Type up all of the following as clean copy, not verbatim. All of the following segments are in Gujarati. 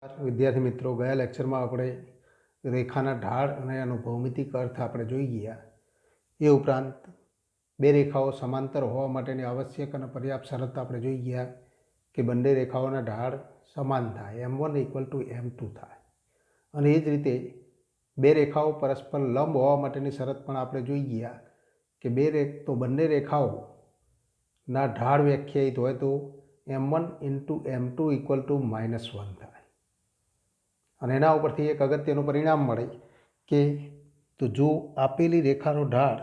વિદ્યાર્થી મિત્રો, ગયા લેક્ચરમાં આપણે રેખાના ઢાળ અને એનો ભૌમિતિક અર્થ આપણે જોઈ ગયા. એ ઉપરાંત બે રેખાઓ સમાંતર હોવા માટેની આવશ્યક અને પર્યાપ્ત શરત આપણે જોઈ ગયા કે બંને રેખાઓના ઢાળ સમાન થાય, m1 = m2 થાય. અને એ જ રીતે બે રેખાઓ પરસ્પર લંબ હોવા માટેની શરત પણ આપણે જોઈ ગયા કે બંને રેખાઓના ઢાળ વ્યાખ્યાયિત હોય તો m1 × m2 = -1 થાય. અને એના ઉપરથી એક અગત્યનું પરિણામ મળે કે તો જો આપેલી રેખાનો ઢાળ,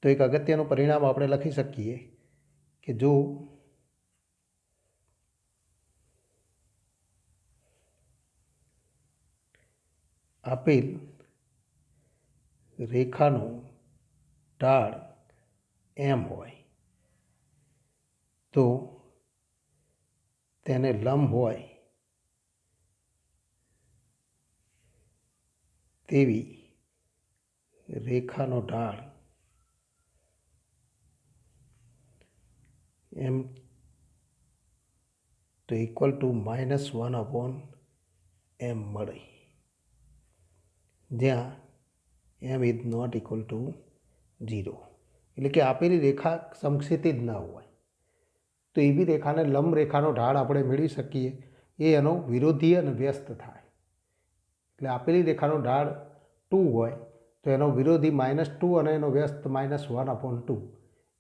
તો એક અગત્યનું પરિણામ આપણે લખી શકીએ કે જો આપેલ રેખાનો ઢાળ m હોય તો તેને લંબ હોય તેવી રેખાનો ઢાળ m તો =1/m મળે, જ્યાં m ≠ 0. એટલે કે આપેલી રેખા સમક્ષિતિજ ન હોય તો એવી રેખાને લંબ રેખાનો ઢાળ આપણે મેળવી શકીએ. એ એનો વિરોધી અને વ્યસ્ત થાય. એટલે આપેલી રેખાનો ઢાળ 2 હોય તો એનો વિરોધી -2 અને એનો વ્યસ્ત -1/2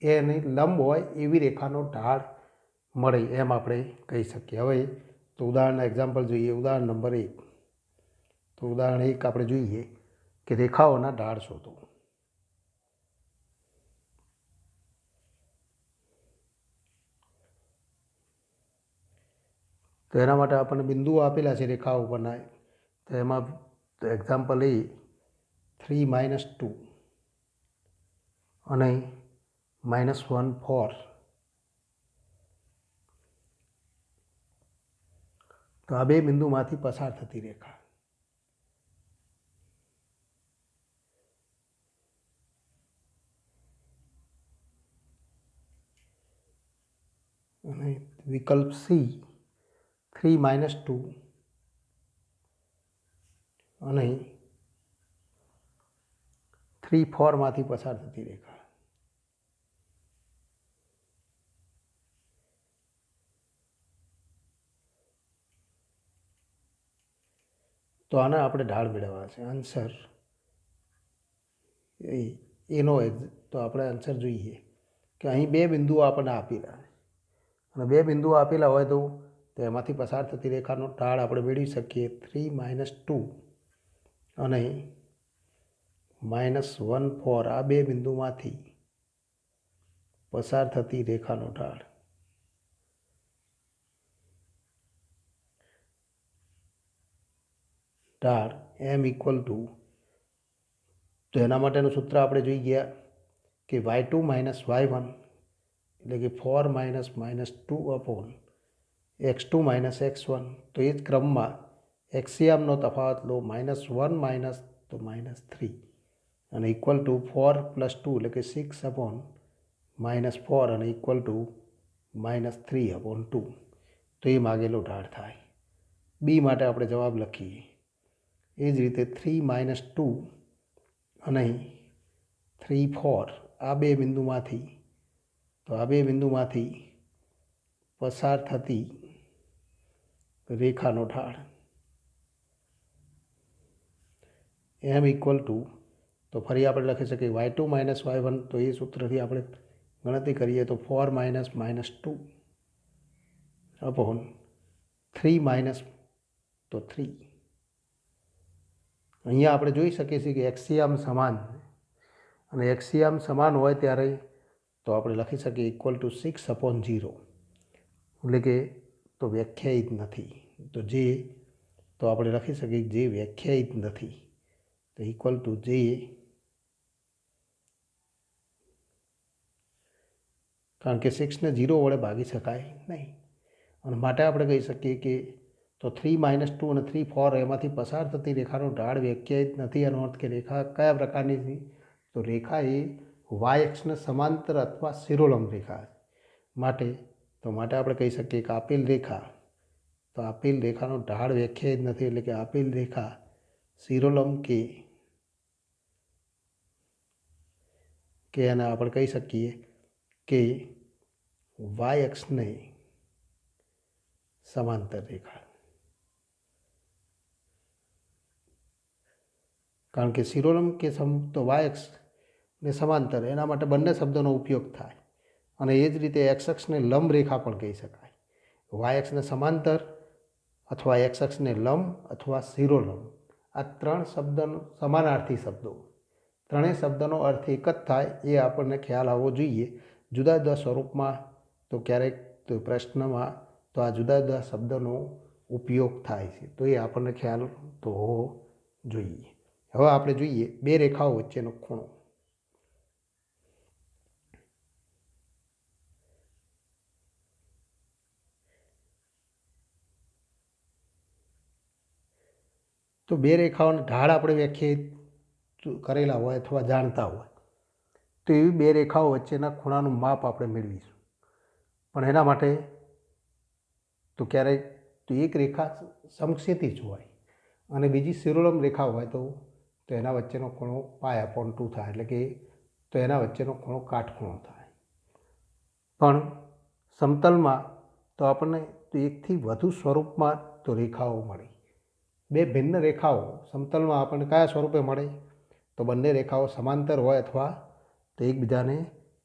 એ એની લંબ હોય એવી રેખાનો ઢાળ મળે એમ આપણે કહી શકીએ. હવે તો ઉદાહરણના એક્ઝામ્પલ જોઈએ. ઉદાહરણ નંબર 1. તો ઉદાહરણ 1 આપણે જોઈએ કે રેખાઓના ઢાળ શોધો. તો એના માટે આપણને બિંદુઓ આપેલા છે રેખા ઉપરના. તો એમાં એક્ઝામ્પલ એ 3 - 2 અને -1 4. તો આ બે બિંદુમાંથી પસાર થતી રેખા અને વિકલ્પ સી 3 - 2 અને 3 4 માંથી પસાર થતી રેખા. તો આને આપણે ઢાળ મેળવવા છે. આન્સર એનો તો આપણે આન્સર જોઈએ કે અહીં બે બિંદુઓ આપણને આપેલા અને બે બિંદુઓ આપેલા હોય તો એમાંથી પસાર થતી રેખાનો ઢાળ આપણે મેળવી શકીએ 3 - 2 અને -1 4. આ બે બિંદુમાંથી પસાર થતી રેખાનો ઢાળ m = તો એના માટેનું સૂત્ર આપણે જોઈ ગયા કે y2 - y1 એટલે કે 4 - -2/x2 - x1. તો એ જ ક્રમમાં એક્સિયમનો તફાવત લો, -1 તો -3 અને = 4 + 2 એટલે કે 6/-4 અને =-3/2. તો એ માગેલો ઢાળ થાય. બી માટે આપણે જવાબ લખીએ. એ જ રીતે 3 - 2 અને 3 4 આ બે બિંદુમાંથી પસાર થતી રેખાનો ઢાળ m = તો ફરી આપણે લખી શકીએ y2 - y1. તો એ સૂત્રથી આપણે ગણતરી કરીએ તો 4 - -2/3 તો 3. અહીંયા આપણે જોઈ શકીએ છીએ કે એક્સિયમ સમાન, અને એક્સિયમ સમાન હોય ત્યારે તો આપણે લખી શકીએ =6/0. એટલે કે તો વ્યાખ્યાયિત નથી. તો આપણે લખી શકીએ જે વ્યાખ્યાયિત નથી તો =j. કારણ કે 6ને 0 વડે ભાગી શકાય નહીં. અને માટે આપણે કહી શકીએ કે તો 3 - 2 અને 3 4 એમાંથી પસાર થતી રેખાનો ઢાળ વ્યાખ્યાયિત નથી. એનો અર્થ કે રેખા કયા પ્રકારની છે? તો રેખા એ વાય અક્ષને સમાંતર અથવા શિરોલંબ રેખા માટે આપણે કહી શકીએ કે આપેલ રેખા તો આપેલ રેખાનો ઢાળ વ્યાખ્યાયિત નથી, એટલે કે આપેલ રેખા શિરોલંબ કે એને આપણે કહી શકીએ કે વાય અક્ષને સમાંતર રેખા, કારણ કે શિરોલંબ કે તો વાય અક્ષને સમાંતર, એના માટે બંને શબ્દોનો ઉપયોગ થાય. અને એ જ રીતે એક્સ અક્ષને લંબ રેખા પણ કહી શકાય. વાય અક્ષને સમાંતર અથવા એક્સ અક્ષને લંબ અથવા શિરોલંબ, આ ત્રણ શબ્દનો સમાનાર્થી શબ્દો, ત્રણેય શબ્દનો અર્થ એક જ થાય એ આપણને ખ્યાલ આવવો જોઈએ. જુદા જુદા સ્વરૂપમાં તો ક્યારેક તો પ્રશ્નમાં તો આ જુદા જુદા શબ્દોનો ઉપયોગ થાય છે, તો એ આપણને ખ્યાલ તો હોવો જોઈએ. હવે આપણે જોઈએ બે રેખાઓ વચ્ચેનો ખૂણો. તો બે રેખાઓના ઢાળ આપણે વ્યાખ્યાયિત કરેલા હોય અથવા જાણતા હોય, તો એવી બે રેખાઓ વચ્ચેના ખૂણાનું માપ આપણે મેળવીશું. પણ એના માટે તો ક્યારેક તો એક રેખા સમક્ષિતિજ હોય અને બીજી શિરોલંબ રેખા હોય તો એના વચ્ચેનો ખૂણો π/2 થાય, એટલે કે તો એના વચ્ચેનો ખૂણો કાટખૂણો થાય. પણ સમતલમાં તો આપણને તો એકથી વધુ સ્વરૂપમાં તો રેખાઓ મળે. બે ભિન્ન રેખાઓ સમતલમાં આપણને કયા સ્વરૂપે મળે? તો બંને રેખાઓ સમાંતર હોય અથવા તો એકબીજાને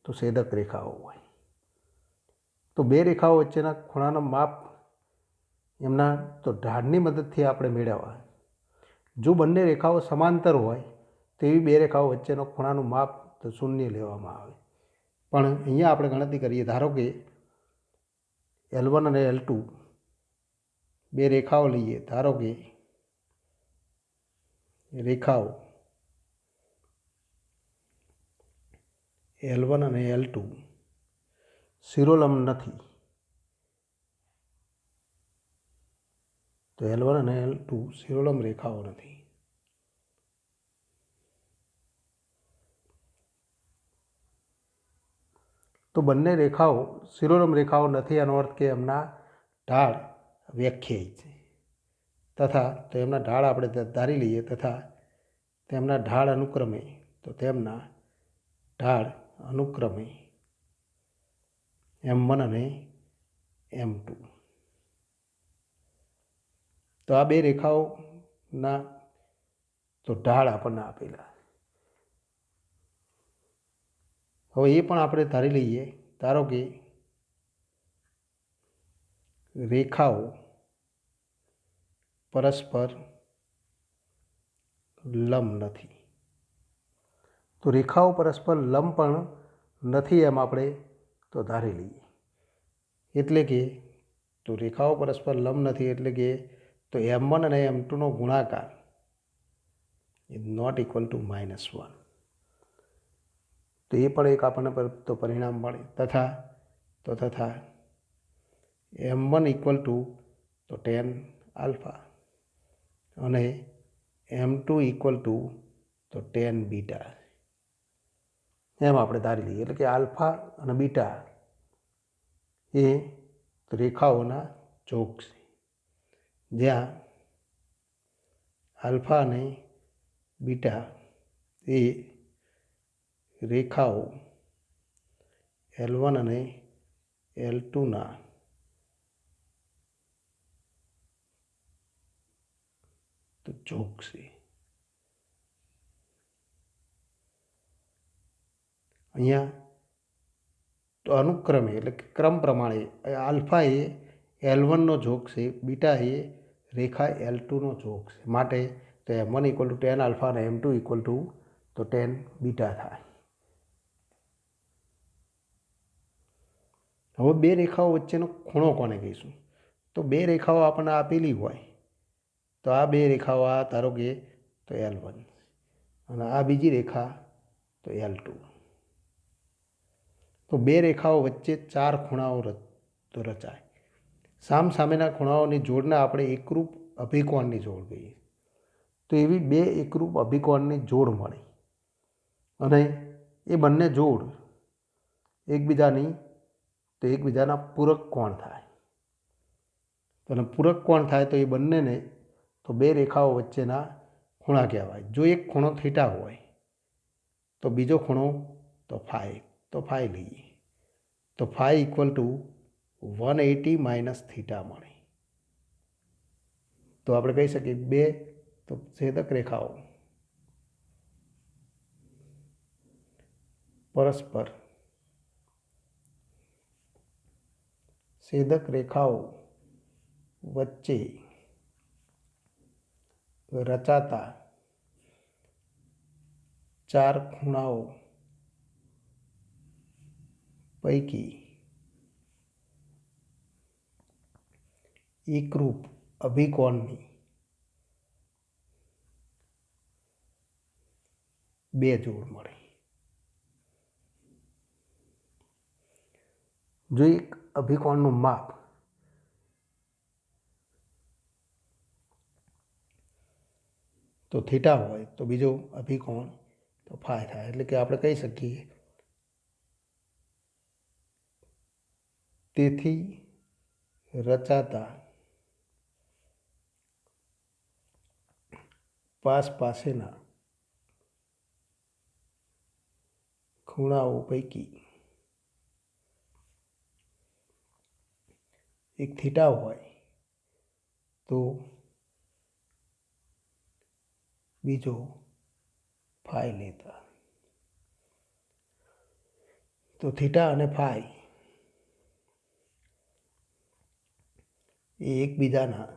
તો છેદક રેખાઓ હોય. તો બે રેખાઓ વચ્ચેના ખૂણાના માપ એમના તો ઢાળની મદદથી આપણે મેળવવા. જો બંને રેખાઓ સમાંતર હોય તેવી બે રેખાઓ વચ્ચેનો ખૂણાનું માપ તો 0 લેવામાં આવે. પણ અહીંયા આપણે ગણતરી કરીએ. ધારો કે L1 અને L2 બે રેખાઓ લઈએ. ધારો કે રેખાઓ L1 અને L2 શિરોલંબ નથી, તો L1 અને L2 શિરોલંબ રેખાઓ નથી. તો બંને રેખાઓ શિરોલંબ રેખાઓ નથી, એનો અર્થ કે એમના ઢાળ વ્યાખ્યાયિત છે, તથા તો એમના ઢાળ આપણે ધારી લઈએ, તથા તેમના ઢાળ અનુક્રમે તો તેમના ઢાળ અનુક્રમે M1 અને M2. તો આ બે રેખાઓના તો ઢાળ આપણને આપેલા. હવે એ પણ આપણે ધારી લઈએ. ધારો કે રેખાઓ પરસ્પર લંબ નથી, તો રેખાઓ પરસ્પર લંબ પણ નથી એમ આપણે તો ધારી લઈએ. એટલે કે તો રેખાઓ પરસ્પર લંબ નથી, એટલે કે તો M1 અને M2નો ગુણાકાર ઇઝ નોટ ઇક્વલ ટુ -1. તો એ પણ એક આપણને તો પરિણામ મળે. તથા M1 ઇક્વલ ટુ તો tan આલ્ફા અને M2 ઇક્વલ ટુ તો tan બીટા, એમ આપણે ધારી લઈએ. એટલે કે આલ્ફા અને બીટા એ રેખાઓના જોગ છે, જ્યાં આલ્ફા અને બીટા એ રેખાઓ L1 અને L2ના તો જોગ છે. અહીંયા તો અનુક્રમે એટલે કે ક્રમ પ્રમાણે આલ્ફા એ L1નો જોગ છે, બીટા એ રેખા L2નો જોગ છે. માટે તો M1 equal to tan alpha અને M2 ઇક્વલ ટુ તો tan બીટા થાય. હવે બે રેખાઓ વચ્ચેનો ખૂણો કોને કહીશું? તો બે રેખાઓ આપણને આપેલી હોય, તો આ બે રેખાઓ આ ધારો કે તો L1 અને આ બીજી રેખા તો L2. તો બે રેખાઓ વચ્ચે 4 ખૂણાઓ તો રચાય. સામસામેના ખૂણાઓની જોડને આપણે એકરૂપ અભિકોણની જોડ કહીએ. તો એવી બે એકરૂપ અભિકોણની જોડ મળે અને એ બંને જોડ એકબીજાના પૂરક કોણ થાય. તો અને પૂરક કોણ થાય તો એ બંનેને તો બે રેખાઓ વચ્ચેના ખૂણા કહેવાય. જો એક ખૂણો થીટા હોય તો બીજો ખૂણો તો ફાઈ, તો ફાઈ લઈએ તો phi equal to 180 minus theta મળે. તો આપણે કહી શકીએ બે તો છેદક રેખાઓ પરસ્પર છેદક રેખાઓ વચ્ચે રચાતા ચાર ખૂણાઓ પૈકી એકરૂપ અભિકોણની બે જોડ મળે. જો એક અભિકોણનું માપ તો થીટા હોય તો બીજો અભિકોણ તો ફાઈ થાય. એટલે કે આપણે કહી શકીએ તેથી રચાતા પાસેના ખૂણાઓ પૈકી એક થીટા હોય તો બીજો ફાઈ લેતા. તો થીટા અને ફાઈ એ એકબીજાના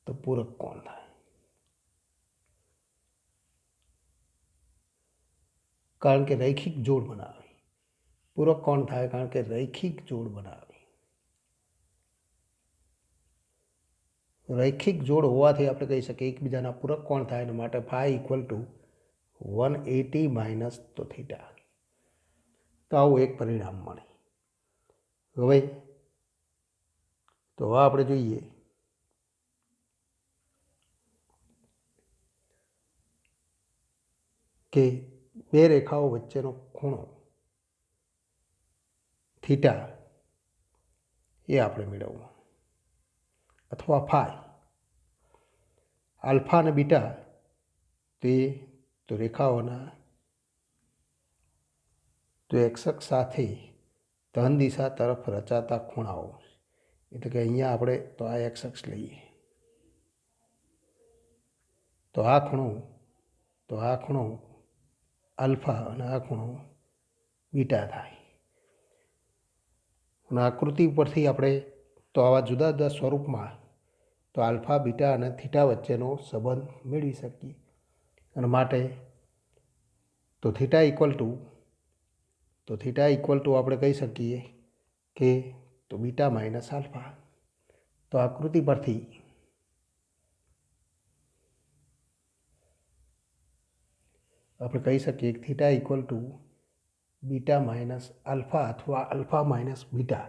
તો પૂરક કોણ થાય. કારણ કે રૈખિક જોડ બનાવે. પૂરક કોણ થાય કારણ કે રૈખિક જોડ બનાવે. રૈખિક જોડ હોવાથી આપણે કહી શકીએ એકબીજાના પૂરક કોણ થાય એના માટે ફાઈ ઇક્વલ ટુ 180 માઇનસ તો થીટા. તો આવું એક પરિણામ મળે. હવે તો આપણે જોઈએ કે બે રેખાઓ વચ્ચેનો ખૂણો થીટા એ આપણે મેળવવો અથવા ફાઈ. આલ્ફા અને બીટા તે તો રેખાઓના તો એક્સ અક્ષ સાથે ધન દિશા તરફ રચાતા ખૂણાઓ. એટલે કે અહીંયા આપણે તો આ એક્સ અક્ષ લઈએ તો આ ખૂણો આલ્ફા અને આ ખૂણો બીટા થાય. અને આકૃતિ પરથી આપણે તો આવા જુદા જુદા સ્વરૂપમાં તો આલ્ફા બીટા અને થીટા વચ્ચેનો સંબંધ મેળવી શકીએ. અને માટે તો થીટા ઇક્વલ ટુ આપણે કહી શકીએ કે તો બીટા માઇનસ આલ્ફા. તો આકૃતિ પરથી આપણે કહી શકીએ કે theta equal two beta minus alpha અથવા આલ્ફા માઇનસ બીટા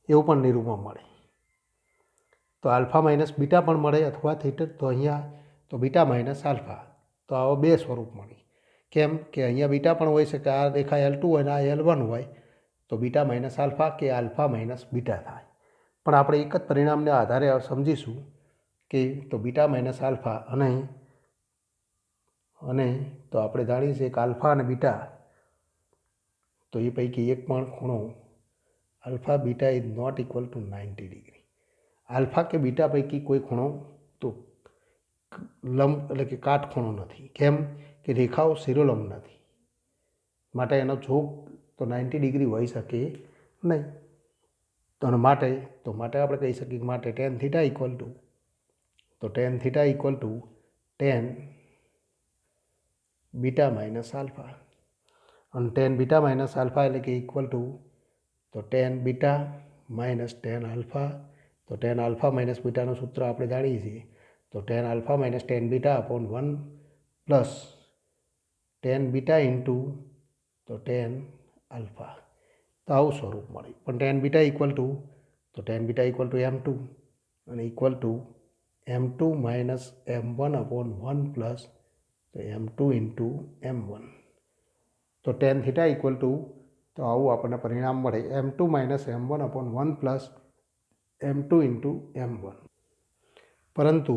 એવું પણ નિરૂપણ મળે. તો આલ્ફા માઇનસ બીટા પણ મળે અથવા થીટા તો અહીંયા તો બીટા માઇનસ આલ્ફા. તો આવા બે સ્વરૂપ મળે. કેમ કે અહીંયા બીટા પણ હોય શકે. આ રેખા L2 હોય ને આ L1 હોય તો બીટા માઇનસ આલ્ફા કે આલ્ફા માઇનસ બીટા થાય. પણ આપણે એક જ પરિણામને આધારે સમજીશું કે તો બીટા માઇનસ આલ્ફા અને તો આપણે જાણીએ છીએ કે આલ્ફા અને બીટા તો એ પૈકી એક પણ ખૂણો alpha beta is not equal to 90 degree. Alpha કે બીટા પૈકી કોઈ ખૂણો તો લંબ એટલે કે કાટખૂણો નથી. કેમ કે રેખાઓ શિરોલંબ નથી. માટે એનો ઝોક તો 90 ડિગ્રી હોઈ શકે નહીં. તો માટે આપણે કહી શકીએ કે માટે ten theta equal two ten beta minus alpha. અને ટેન બીટા માઇનસ આલ્ફા એટલે કે ઇક્વલ ટુ તો ten beta minus ten alpha. તો ટેન આલ્ફા માઇનસ બીટાનું સૂત્ર આપણે જાણીએ છીએ. તો ten alpha minus ten beta upon 1 plus ten beta into તો ટેન આલ્ફા. તો આવું સ્વરૂપ મળે. પણ ten beta equal to M2 અને equal two M2 minus M1 upon 1 plus તો M2 ઇન્ટુ M1. તો ટેન થીટા ઇક્વલ ટુ તો આવું આપણને પરિણામ મળે m2 - m1 upon 1 plus m2 into m1. પરંતુ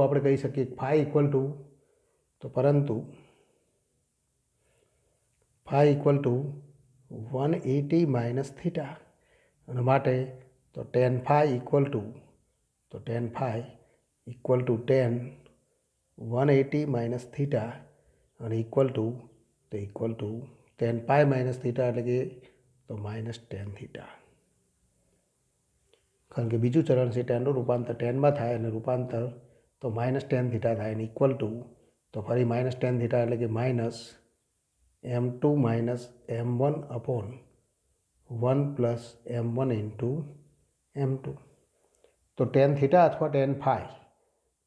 આપણે કહી શકીએ phi equal to 180 minus theta અને માટે તો tan phi equal to tan 180 minus theta અને equal to tan pi minus theta એટલે કે તો માઇનસ tan થીટા. કારણ કે બીજું ચરણ છે ટેનનું રૂપાંતર ટેનમાં થાય અને રૂપાંતર તો માઇનસ tan થીટા થાય અને ઇક્વલ ટુ તો ફરી માઇનસ tan થીટા એટલે કે minus m2 minus m1 upon 1 plus m1 into m2. તો tan થીટા અથવા tan phi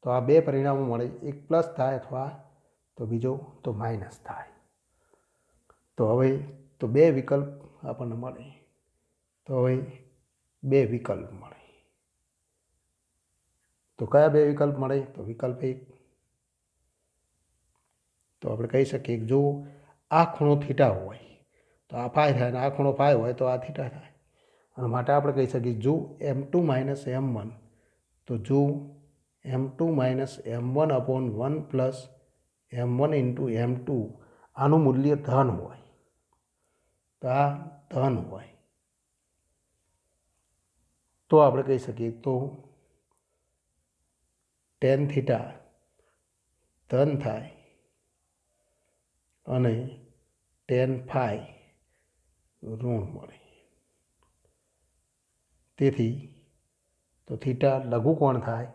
તો આ બે પરિણામો મળે, એક પ્લસ થાય અથવા તો બીજો તો માઇનસ થાય. તો હવે તો બે વિકલ્પ આપણને મળે. તો હવે બે વિકલ્પ મળે. તો કયા બે વિકલ્પ મળે? તો વિકલ્પ એક તો આપણે કહી શકીએ જો આ ખૂણો થીટા હોય તો આ ફાઈ થાય અને આ ખૂણો ફાઈ હોય તો આ થીટા થાય. અને માટે આપણે કહી શકીએ જો m2 માઇનસ m1 તો જો m2 minus m1 upon 1 plus m1 into m2 આનું મૂલ્ય ધન હોય તો આ ધન હોય તો આપણે કહી શકીએ તો tan થીટા ધન થાય અને tan phi ઋણ મળે. તેથી તો થીટા લઘુકોણ થાય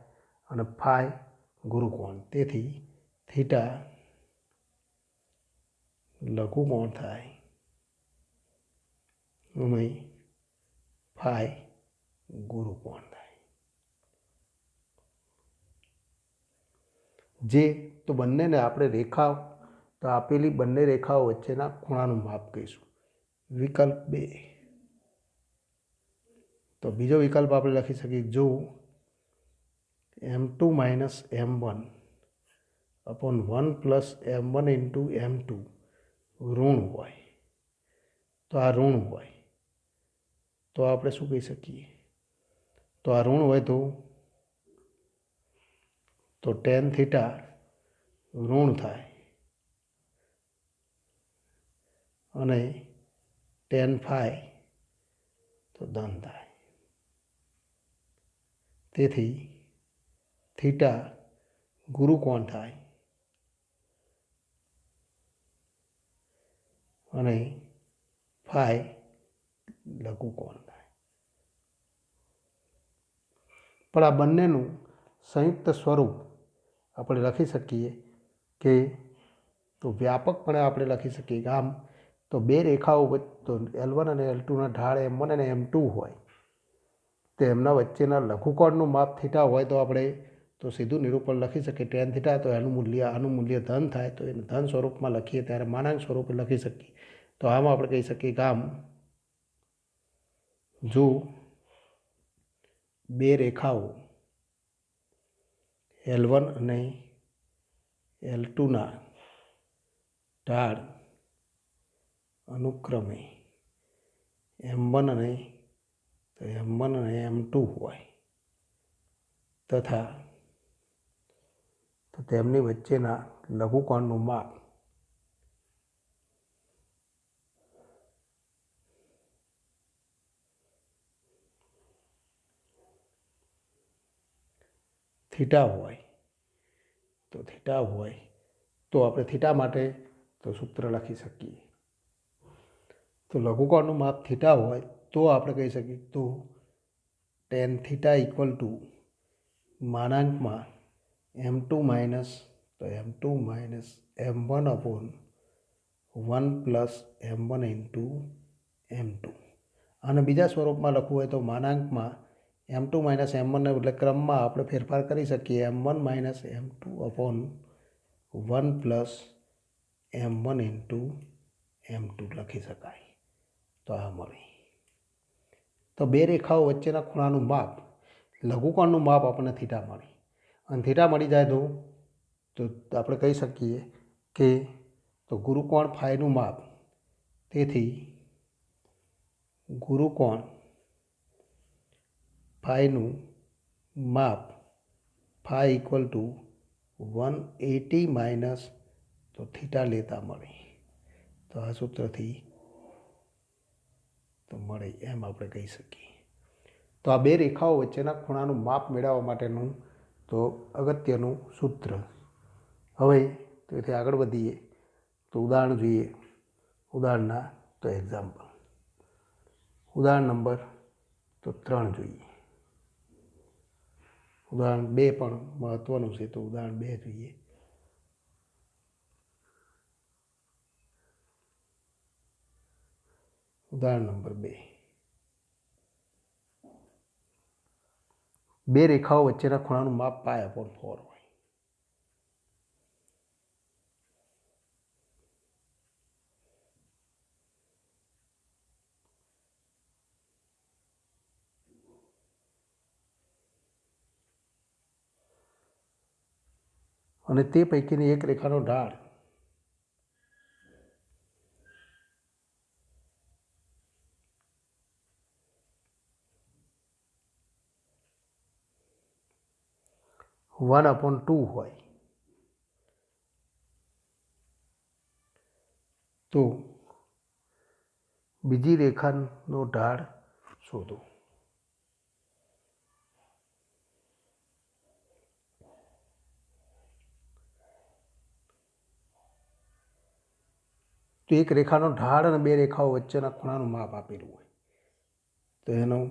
અને phi ગુરુકોણ. તેથી થીટા લઘુકોણ થાય અને phi ગુરુકોણ થાય. જે તો બંનેને આપણે રેખાઓ તો આપેલી બંને રેખાઓ વચ્ચેના ખૂણાનું માપ કહીશું. વિકલ્પ 2 તો બીજો વિકલ્પ આપણે લખી શકીએ જો m2 minus m1 upon 1 plus m1 into m2 ઋણ હોય તો આ ઋણ હોય તો આપણે શું કહી શકીએ? તો આ ઋણ હોય તો tan થીટા ઋણ થાય અને tan phi તો ધન થાય. તેથી થીટા ગુરુકોણ થાય અને phi લઘુકોણ થાય. પણ આ બંનેનું સંયુક્ત સ્વરૂપ આપણે લખી શકીએ કે તો વ્યાપકપણે આપણે લખી શકીએ કે આમ તો બે રેખાઓ તો L1 અને L2ના ઢાળ M1 અને M2 હોય તો એમના વચ્ચેના લઘુકોણનું માપ થીટા હોય તો આપણે તો સીધું નિરૂપણ લખી શકીએ tan થીટા તો આનું મૂલ્ય ધન થાય તો એને ધન સ્વરૂપમાં લખીએ ત્યારે માનાંક સ્વરૂપે લખી શકીએ. તો આમ આપણે કહી શકીએ કે આમ જો બે રેખાઓ L1 અને L2ના ઢાળ અનુક્રમે M1 અને M2 હોય તથા તો તેમની વચ્ચેના લઘુકોણનું માપ થીટા હોય તો આપણે થીટા માટે તો સૂત્ર લખી શકીએ. તો લઘુકોણનું માપ થીટા હોય તો આપણે કહી શકીએ તો tan થીટા ઇક્વલ ટુ માનાંકમાં m2 minus m1 upon 1 plus m1 into m2. અને બીજા સ્વરૂપમાં લખવું હોય તો માનાંકમાં m2 માઇનસ m1 એટલે ક્રમમાં આપણે ફેરફાર કરી શકીએ m1 minus m2 upon 1 plus m1 into m2 લખી શકાય. તો આ મળે. તો બે રેખાઓ વચ્ચેના ખૂણાનું માપ લઘુકોણનું માપ આપણને થીટા મળે અને થીટા મળી જાય તો આપણે કહી શકીએ કે તો ગુરુકોણ ફાઈનું માપ તેથી ગુરુકોણ ફાઈનું માપ ફાઈ ઇક્વલ ટુ 180 માઇનસ તો થીટા લેતા મળે. તો આ સૂત્રથી તો મળે એમ આપણે કહી શકીએ. તો આ બે રેખાઓ વચ્ચેના ખૂણાનું માપ મેળવવા માટેનું તો અગત્યનું સૂત્ર. હવે તેથી આગળ વધીએ તો ઉદાહરણ જોઈએ. ઉદાહરણના તો એક્ઝામ્પલ ઉદાહરણ નંબર તો 3 જોઈએ. ઉદાહરણ 2 પણ મહત્ત્વનું છે, તો ઉદાહરણ 2 જોઈએ. ઉદાહરણ નંબર 2. બે રેખાઓ વચ્ચેના ખૂણાનું માપ π/4 હોય. અને તે પૈકીની એક રેખાનો ઢાળ (1/2) હોય તો બીજી રેખાનો ઢાળ શોધો. તો એક રેખાનો ઢાળ અને બે રેખાઓ વચ્ચેના ખૂણાનું માપ આપેલું હોય તો એનું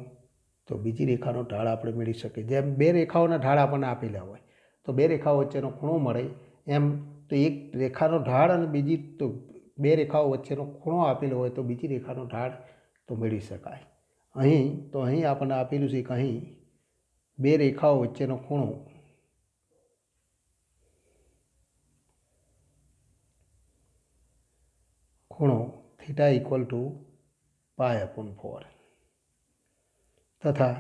તો બીજી રેખાનો ઢાળ આપણે મેળવી શકીએ. જેમ બે રેખાઓના ઢાળ આપણને આપેલા હોય તો બે રેખાઓ વચ્ચેનો ખૂણો મળે એમ તો એક રેખાનો ઢાળ અને બીજી તો બે રેખાઓ વચ્ચેનો ખૂણો આપેલો હોય તો બીજી રેખાનો ઢાળ તો મેળવી શકાય. અહીં આપણને આપેલું છે કે અહીં બે રેખાઓ વચ્ચેનો ખૂણો થીટા ઇક્વલ ટુ π/4 તથા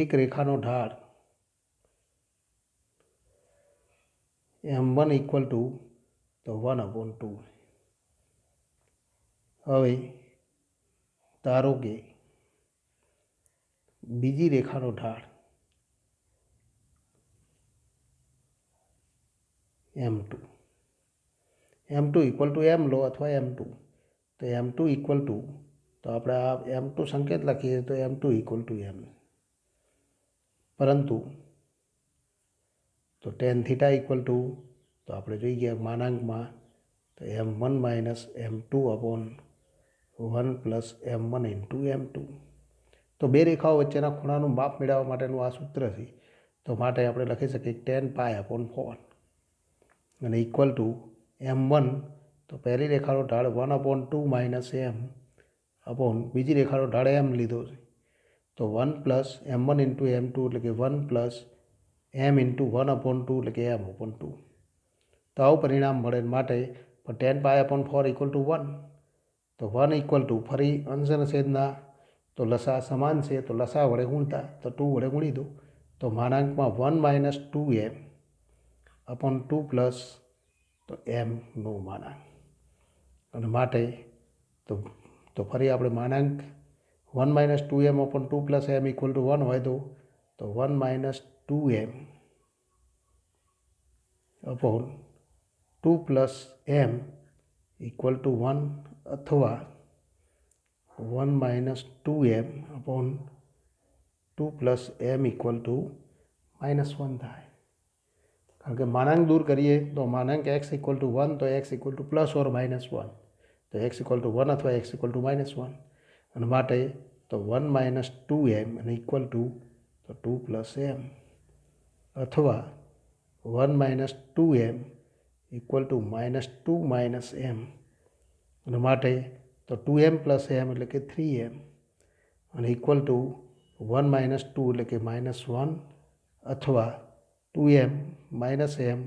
એક રેખાનો ઢાળ m1 ઇક્વલ ટુ તો 1/2. હવે ધારો કે બીજી રેખાનો ઢાળ m2 ઇક્વલ ટુ m લો અથવા m2. તો m2 ઇક્વલ ટુ તો આપણે આ m2 સંકેત લખીએ તો m2 ઇક્વલ ટુ m, પરંતુ તો tan થીટા ઇક્વલ ટુ તો આપણે જોઈ ગયા માનાંકમાં તો m1 minus m2/1 plus m1 into m2. તો બે રેખાઓ વચ્ચેના ખૂણાનું માપ મેળવવા માટેનું આ સૂત્ર છે. તો માટે આપણે લખી શકીએ tan π/4 અને ઇક્વલ ટુ m1 તો પહેલી રેખાનો ઢાળ 1/2 માઇનસ m અપોન બીજી રેખાનો ઢાળ m લીધો છે તો 1 પ્લસ m1 ઇન્ટુ m2 એટલે કે 1 પ્લસ m ઇન્ટુ 1/2 એટલે કે m/2. તો આવું પરિણામ મળે માટે tan π/4 ઇક્વલ ટુ 1. તો 1 ઇક્વલ ટુ ફરી અંશ અને છેદના તો લસા સમાન છે તો લસા વડે ગુણતા તો 2 વડે ગુણી દો તો માનાંકમાં 1 માઇનસ 2m અપોન 2 પ્લસ તો mનું માનાંક. અને માટે તો ફરી આપણે માનાંક 1 minus 2m upon 2 plus m equal to 1 હોય તો 1 minus 2m upon 2 plus m equal to 1 અથવા 1 minus 2m upon 2 plus m equal to -1 થાય. કારણ કે માનાંક દૂર કરીએ તો માનાંક x ઇક્વલ ટુ 1 તો x equal to plus or -1 તો x ઇક્વલ ટુ 1 અથવા x ઇક્વલ ટુ -1 અને માટે તો 1 માઇનસ 2m અને ઇક્વલ ટુ તો 2 પ્લસ m અથવા 1 minus 2m equal to -2 minus m અને માટે તો 2m પ્લસ m એટલે કે 3m અને ઇક્વલ ટુ 1 માઇનસ 2 એટલે કે -1 અથવા 2m માઇનસ m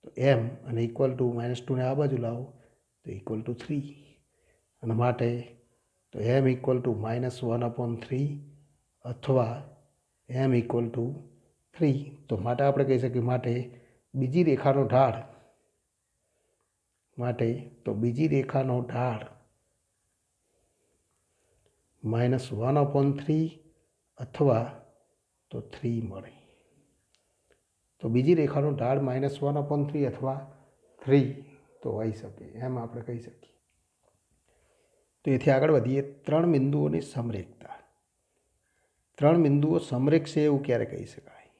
તો m અને ઇક્વલ ટુ -2 ને આ બાજુ લાવો તો ઇક્વલ ટુ 3 અને માટે તો m ઇક્વલ ટુ -1/3 અથવા m ઇક્વલ ટુ 3. તો માટે આપણે કહી શકીએ માટે બીજી રેખાનો ઢાળ માટે તો બીજી રેખાનો ઢાળ -1/3 અથવા તો 3 મળે. તો બીજી રેખાનો ઢાળ -1/3 અથવા 3 તો હોઈ શકે, એમ આપણે કહી શકીએ. તો એથી આગળ વધીએ. 3 બિંદુઓની સમરેખતા. 3 બિંદુઓ સમરેખ છે એવું ક્યારે કહી શકાય?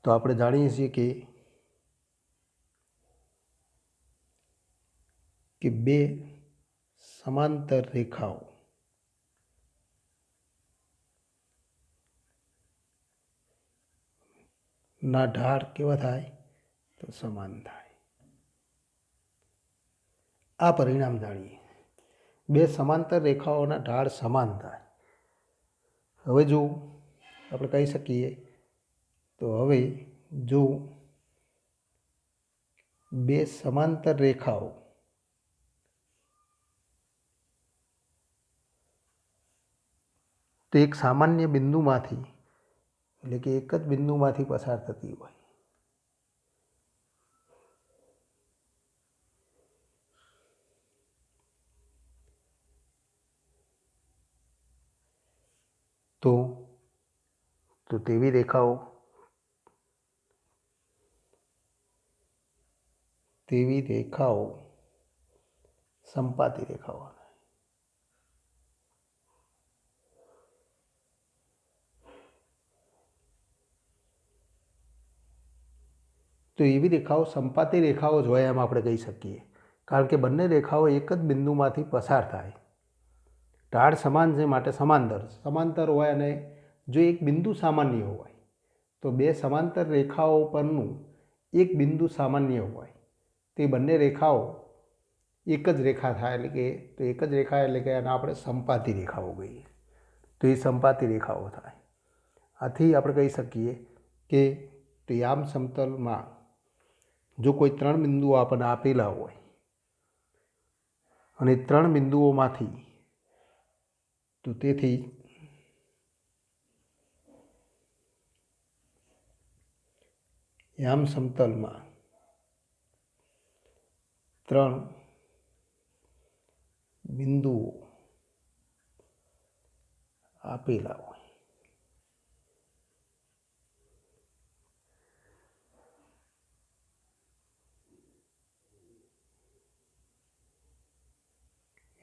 તો આપણે જાણીએ છીએ કે બે સમાંતર રેખાઓ ના ઢાળ કેવા થાય? તો સમાન થાય. આ પરિણામ જાણીએ. બે સમાંતર રેખાઓના ઢાળ સમાન થાય. હવે જો આપણે કહી શકીએ તો હવે જો બે સમાંતર રેખાઓ તો એક સામાન્ય બિંદુમાંથી, એટલે કે એક જ બિંદુમાંથી પસાર થતી હોય તો તેવી રેખાઓ સંપાતી રેખાઓ. તો એવી રેખાઓ સંપાતી રેખાઓ જ હોય એમ આપણે કહી શકીએ, કારણ કે બંને રેખાઓ એક જ બિંદુમાંથી પસાર થાય. ઢાળ સમાન છે માટે સમાંતર હોય, અને જો એક બિંદુ સામાન્ય હોય તો બે સમાંતર રેખાઓ પરનું એક બિંદુ સામાન્ય હોય તે બંને રેખાઓ એક જ રેખા થાય, એટલે કે તો એક જ રેખા એટલે કે એને આપણે સંપાતી રેખાઓ કહીએ. તો એ સંપાતી રેખાઓ થાય. આથી આપણે કહી શકીએ કે યામ સમતલમાં જો કોઈ 3 બિંદુઓ આપણને આપેલા હોય અને 3 બિંદુઓમાંથી તો તેથી યામ સમતલમાં 3 બિંદુઓ આપેલા હોય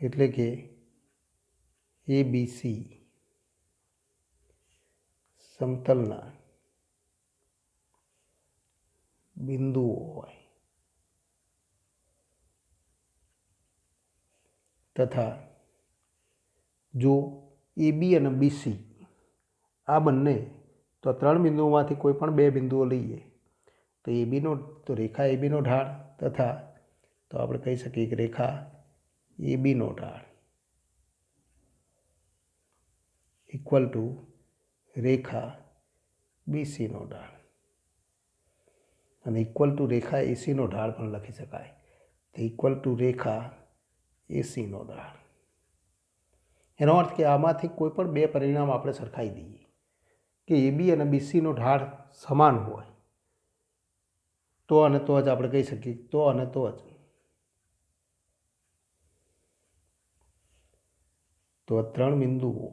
એટલે કે ABC સમતલના બિંદુઓ હોય તથા જો AB અને BC આ બંને તો 3 બિંદુઓમાંથી કોઈ પણ 2 બિંદુઓ લઈએ તો રેખા ABનો ઢાળ તથા તો આપણે કહી શકીએ કે રેખા ABનો ઢાળ ઇક્વલ ટુ રેખા BCનો ઢાળ, અને ઇક્વલ ટુ રેખા ACનો ઢાળ પણ લખી શકાય. તો ઇક્વલ ટુ રેખા ACનો ઢાળ. એનો અર્થ કે આમાંથી કોઈ પણ 2 પરિણામ આપણે સરખાઈ દઈએ કે AB અને BCનો ઢાળ સમાન હોય તો અને તો જ આપણે કહી શકીએ તો જ 3 બિંદુઓ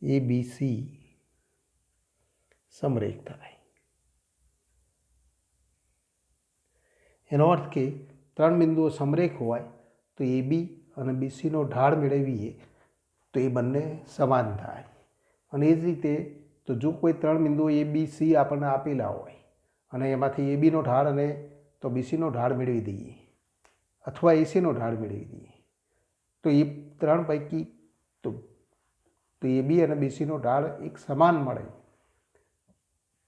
ABC સમરેખ થાય. એનો અર્થ કે 3 બિંદુઓ સમરેખ હોય તો AB અને BCનો ઢાળ મેળવીએ તો એ બંને સમાન થાય. અને એ જ રીતે તો જો કોઈ 3 બિંદુઓ ABC આપણને આપેલા હોય અને એમાંથી ABનો ઢાળ અને તો BCનો ઢાળ મેળવી દઈએ અથવા ACનો ઢાળ મેળવી દઈએ તો એ 3 પૈકી તો AB અને BCનો ઢાળ એક સમાન મળે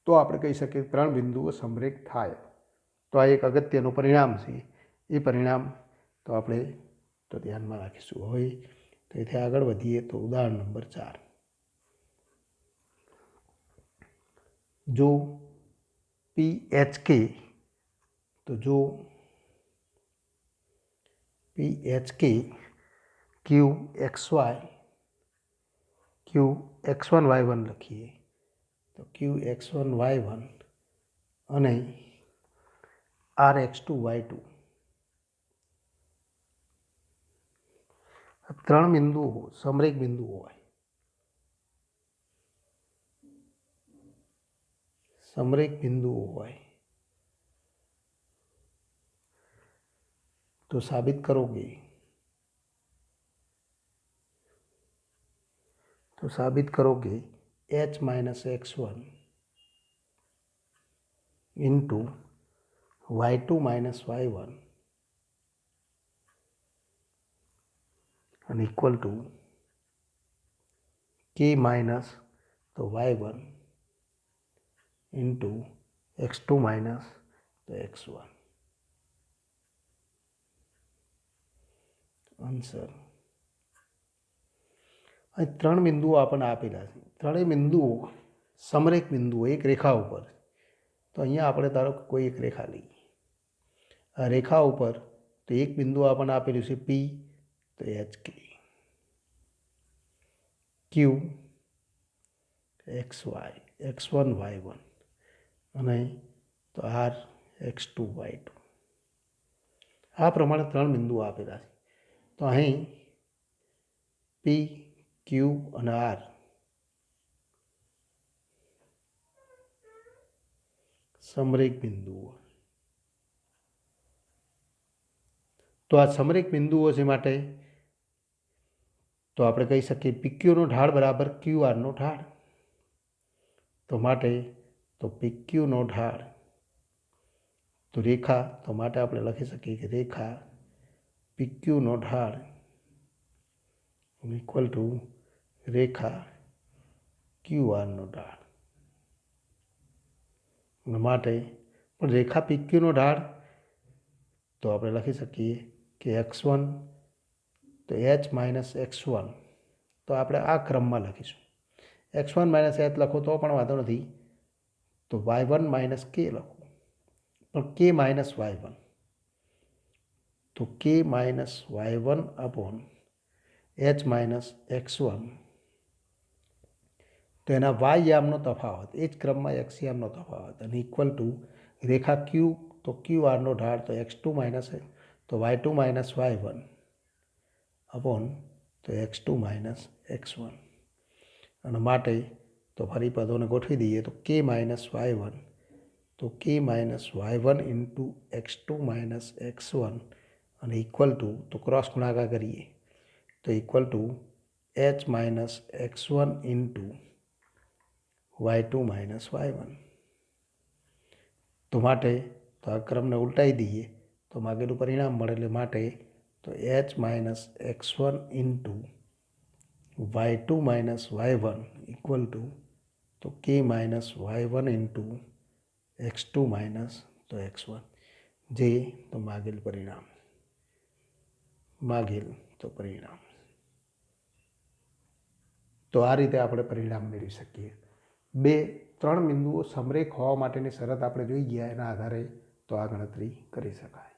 તો આપણે કહી શકીએ 3 બિંદુઓ સમરેખ થાય. તો આ એક અગત્યનું પરિણામ છે. એ પરિણામ તો આપણે તો ધ્યાનમાં રાખીશું. હવે તો એથી આગળ વધીએ તો ઉદાહરણ નંબર 4. જો PHK તો જો PHK QXY QX1Y1 લખીએ તો QX1Y1 અને RX2Y2 ત્રણ બિંદુઓ સમરેખ બિંદુઓ હોય. સમરેખ બિંદુઓ હોય તો સાબિત કરો કે H - X1 into Y2 - Y1 and equal to K minus तो Y1 into X2 minus तो X1. આન્સર. અહીં ત્રણ બિંદુઓ આપણને આપેલા છે. ત્રણેય બિંદુઓ સમરેખ બિંદુઓ એક રેખા ઉપર. તો અહીંયા આપણે ધારો કે કોઈ એક રેખા લઈએ. આ રેખા ઉપર તો એક બિંદુ આપણને આપેલું છે P, તો HK, Q, XY, X1, Y1 અને તો R, X2, Y2. આ પ્રમાણે ત્રણ બિંદુઓ આપેલા છે. તો અહીં P, Q અને R સમરેખ બિંદુઓ. તો આ સમરેખ બિંદુઓ છે માટે તો આપણે કહી શકીએ PQ નો ઢાળ બરાબર QR નો ઢાળ. તો માટે તો PQ નો ઢાળ તો રેખા તો માટે આપણે લખી શકીએ કે રેખા PQ નો ઢાળ ઇક્વલ ટુ રેખા QR નો ઢાળ. માટે પણ રેખા PQ નો ઢાળ તો આપણે લખી શકીએ કે X1 તો H માઇનસ X1 તો આપણે આ ક્રમમાં લખીશું. X1 માઇનસ H લખો તો પણ વાંધો નથી, તો Y1 માઇનસ K લખો, પણ K માઇનસ Y1 તો K minus Y1 upon H minus X1 તો એના Y યામનો તફાવત એ જ ક્રમમાં X યામનો તફાવત અને ઇક્વલ ટુ રેખા Q તો QR નો ઢાળ તો X2 માઇનસ તો Y2 માઇનસ Y1 અપોન તો X2 માઇનસ X1 અને માટે તો ફરી પદોને ગોઠવી દઈએ તો K માઇનસ Y1 તો K minus Y1 into X2 minus X1 અને ઇક્વલ ટુ તો ક્રોસ ગુણાકાર કરીએ તો equal to H minus X1 into Y2 minus Y1. તો માટે તો આ ક્રમને ઉલટાવી દઈએ તો માગેલું પરિણામ મળે. એટલે માટે તો H minus X1 into Y2 minus Y1 equal to તો K minus Y1 into X2 minus તો X1 જે તો માગેલ તો પરિણામ. તો આ રીતે આપણે પરિણામ મેળવી શકીએ. ત્રણ બિંદુઓ સમરેખ હોવા માટેની શરત આપણે જોઈ ગયા, એના આધારે તો આ ગણતરી કરી શકાય.